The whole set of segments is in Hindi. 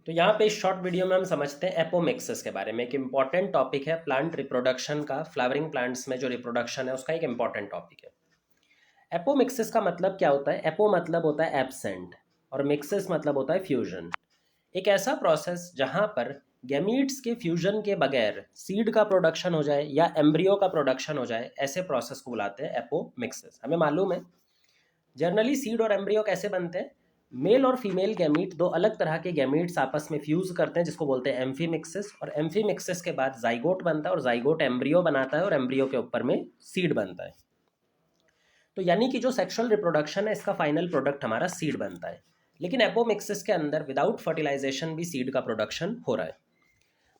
तो यहाँ पे इस शॉर्ट वीडियो में हम समझते हैं एपोमिक्सिस के बारे में। एक इम्पॉर्टेंट टॉपिक है प्लांट रिप्रोडक्शन का। फ्लावरिंग प्लांट्स में जो रिप्रोडक्शन है उसका एक इम्पॉर्टेंट टॉपिक है। एपोमिक्सिस का मतलब क्या होता है? एपो मतलब होता है एब्सेंट और मिक्सिस मतलब होता है फ्यूजन। एक ऐसा प्रोसेस जहाँ पर गैमीट्स के फ्यूजन के बगैर सीड का प्रोडक्शन हो जाए या एम्ब्रियो का प्रोडक्शन हो जाए, ऐसे प्रोसेस को बुलाते हैं एपोमिक्सिस। हमें मालूम है जनरली सीड और एम्ब्रियो कैसे बनते हैं। मेल और फीमेल गैमीट, दो अलग तरह के गैमीट्स आपस में फ्यूज करते हैं जिसको बोलते हैं एम्फीमिक्सिस, और एम्फीमिक्सिस के बाद जाइगोट बनता है और जाइगोट एम्ब्रियो बनाता है और एम्ब्रियो के ऊपर में सीड बनता है। तो यानी कि जो सेक्सुअल रिप्रोडक्शन है इसका फाइनल प्रोडक्ट हमारा सीड बनता है। लेकिन एपोमिक्सिस के अंदर विदाउट फर्टिलाइजेशन भी सीड का प्रोडक्शन हो रहा है।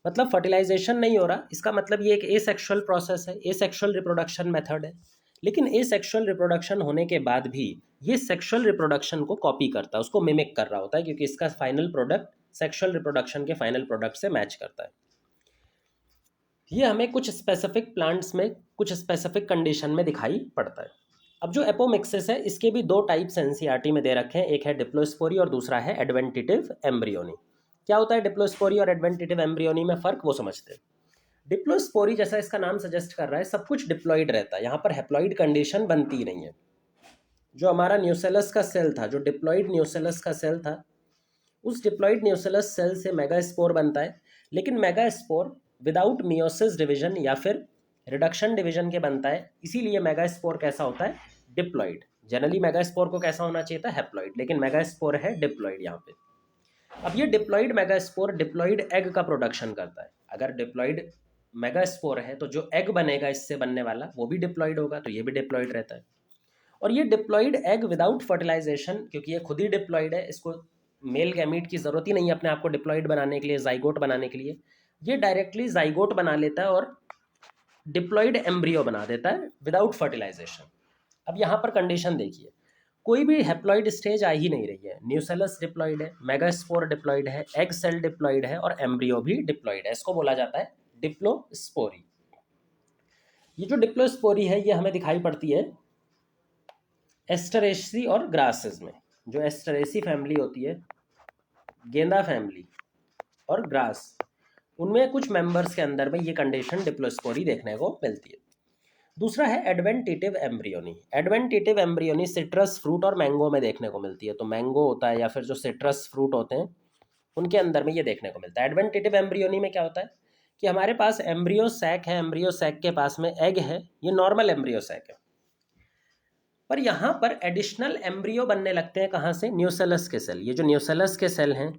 मतलब फर्टिलाइजेशन नहीं हो रहा, इसका मतलब ये एक एसेक्सुअल प्रोसेस है, एसेक्सुअल रिप्रोडक्शन मेथड है। लेकिन एसेक्सुअल रिप्रोडक्शन होने के बाद भी ये सेक्सुअल रिप्रोडक्शन को कॉपी करता है, उसको मिमिक कर रहा होता है, क्योंकि इसका फाइनल प्रोडक्ट सेक्सुअल रिप्रोडक्शन के फाइनल प्रोडक्ट से मैच करता है। ये हमें कुछ स्पेसिफिक प्लांट्स में कुछ स्पेसिफिक कंडीशन में दिखाई पड़ता है। अब जो एपोमिक्सिस है इसके भी दो टाइप्स एनसीईआरटी में दे रखे हैं, एक है डिप्लोस्पोरी और दूसरा है एडवेंटिटिव एम्ब्रियोनी। क्या होता है डिप्लोस्पोरी और एडवेंटिटिव एम्ब्रियोनी में फ़र्क, वो समझते हैं। डिप्लोस्पोरी जैसा इसका नाम सजेस्ट कर रहा है, सब कुछ डिप्लॉइड रहता है, यहाँ पर हैप्लॉइड कंडीशन बनती ही नहीं है। जो हमारा न्यूसेलस का सेल था, जो डिप्लॉइड न्यूसेलस का सेल था, उस डिप्लॉइड न्यूसेलस सेल से मेगास्पोर बनता है। लेकिन मेगास्पोर विदाउट मियोसिस डिवीजन या फिर रिडक्शन डिवीजन के बनता है, इसीलिए मेगास्पोर कैसा होता है? डिप्लॉइड। जनरली मेगास्पोर को कैसा होना चाहिए था? हैप्लॉइड, लेकिन मेगास्पोर है डिप्लॉइड यहाँ पे। अब ये डिप्लॉइड मेगास्पोर डिप्लॉइड एग का प्रोडक्शन करता है। अगर डिप्लॉइड मेगास्पोर है तो जो एग बनेगा इससे बनने वाला वो भी डिप्लॉइड होगा, तो ये भी डिप्लॉइड रहता है। और ये डिप्लॉइड एग विदाउट फर्टिलाइजेशन, क्योंकि ये खुद ही डिप्लॉइड है, इसको मेल गैमीट की ज़रूरत ही नहीं है अपने आप को डिप्लॉइड बनाने के लिए, जाइगोट बनाने के लिए। ये डायरेक्टली जाइगोट बना लेता है और डिप्लॉइड एम्ब्रियो बना देता है विदाउट फर्टिलाइजेशन। अब यहाँ पर कंडीशन देखिए, कोई भी हैप्लॉइड स्टेज आ ही नहीं रही है। न्यूसेलस डिप्लॉइड है, मेगास्पोर डिप्लॉइड है, एग सेल डिप्लॉइड है और एम्ब्रियो भी डिप्लॉइड है। इसको बोला जाता है डिप्लोस्पोरी। ये जो डिप्लोस्पोरी है ये हमें दिखाई पड़ती है एस्टरेसी और ग्रासेस में। जो एस्टरेसी फैमिली होती है, गेंदा फैमिली और ग्रास, उनमें कुछ मेंबर्स के अंदर में ये कंडीशन डिप्लोस्पोरी देखने को मिलती है। दूसरा है एडवेंटिटिव एम्ब्रियोनी। एडवेंटिटिव एम्ब्रियोनी सिट्रस फ्रूट और मैंगो में देखने को मिलती है। तो मैंगो होता है या फिर जो सिट्रस फ्रूट होते हैं उनके अंदर में ये देखने को मिलता है। एडवेंटिटिव एम्ब्रियोनी में क्या होता है कि हमारे पास एम्ब्रियो सैक है, एम्ब्रियो सैक के पास में एग है, ये नॉर्मल एम्ब्रियो सैक है, पर यहाँ पर एडिशनल एम्ब्रियो बनने लगते हैं। कहाँ से? न्यूसेलस के सेल। ये जो न्यूसेलस के सेल हैं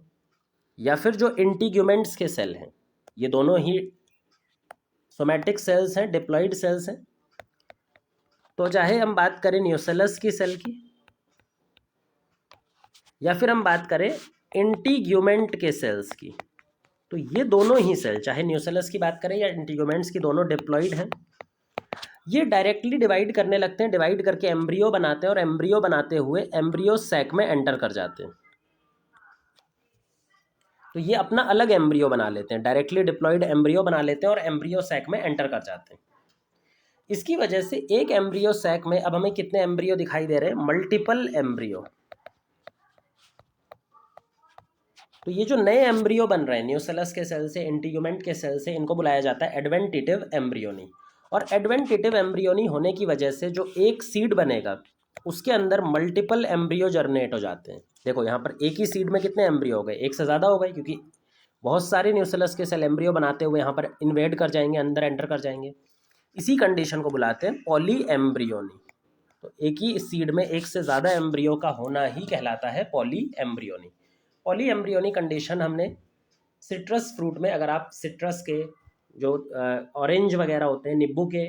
या फिर जो इंटीग्यूमेंट्स के सेल हैं, ये दोनों ही सोमैटिक सेल्स हैं, डिप्लॉइड सेल्स हैं। तो चाहे हम बात करें न्यूसेलस की सेल की या फिर हम बात करें इंटीग्यूमेंट के सेल्स की, तो ये दोनों ही सेल, चाहे न्यूसेलस की बात करें या इंटीग्यूमेंट्स की, दोनों डिप्लॉइड हैं। ये डायरेक्टली डिवाइड करने लगते हैं, डिवाइड करके एम्ब्रियो बनाते हैं और एम्ब्रियो बनाते हुए एम्ब्रियो सैक में एंटर कर जाते हैं। तो ये अपना अलग एम्ब्रियो बना लेते हैं, डायरेक्टली डिप्लॉइड एम्ब्रियो बना लेते हैं और एम्ब्रियो सैक में एंटर कर जाते हैं। इसकी वजह से एक एम्ब्रियो सैक में अब हमें कितने एम्ब्रियो दिखाई दे रहे हैं? Multiple embryo. तो ये जो नए एम्ब्रियो बन रहे हैं न्यूसेलस के सेल से, इंटीग्यूमेंट के सेल से, इनको बुलाया जाता है एडवेंटिटिव एम्ब्रियोनी। और एडवेंटिटिव एम्ब्रियोनी होने की वजह से जो एक सीड बनेगा उसके अंदर मल्टीपल एम्ब्रियो जर्नेट हो जाते हैं। देखो यहाँ पर एक ही सीड में कितने एम्ब्रियो हो गए? एक से ज़्यादा हो गए, क्योंकि बहुत सारे न्यूसेलस के सेल एम्ब्रियो बनाते हुए यहाँ पर इन्वेड कर जाएंगे, अंदर एंटर कर जाएंगे। इसी कंडीशन को बुलाते हैं पॉली एम्ब्रियोनी। तो एक ही सीड में एक से ज़्यादा एम्ब्रियो का होना ही कहलाता है poly embryony. Poly embryony condition हमने सिट्रस फ्रूट में, अगर आप सिट्रस के जो ऑरेंज वगैरह होते हैं, नींबू के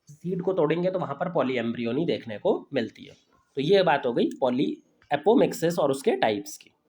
सीड को तोड़ेंगे तो वहाँ पर पॉली एम्ब्रियोनी देखने को मिलती है। तो ये बात हो गई पॉली एपोमिक्सिस और उसके टाइप्स की।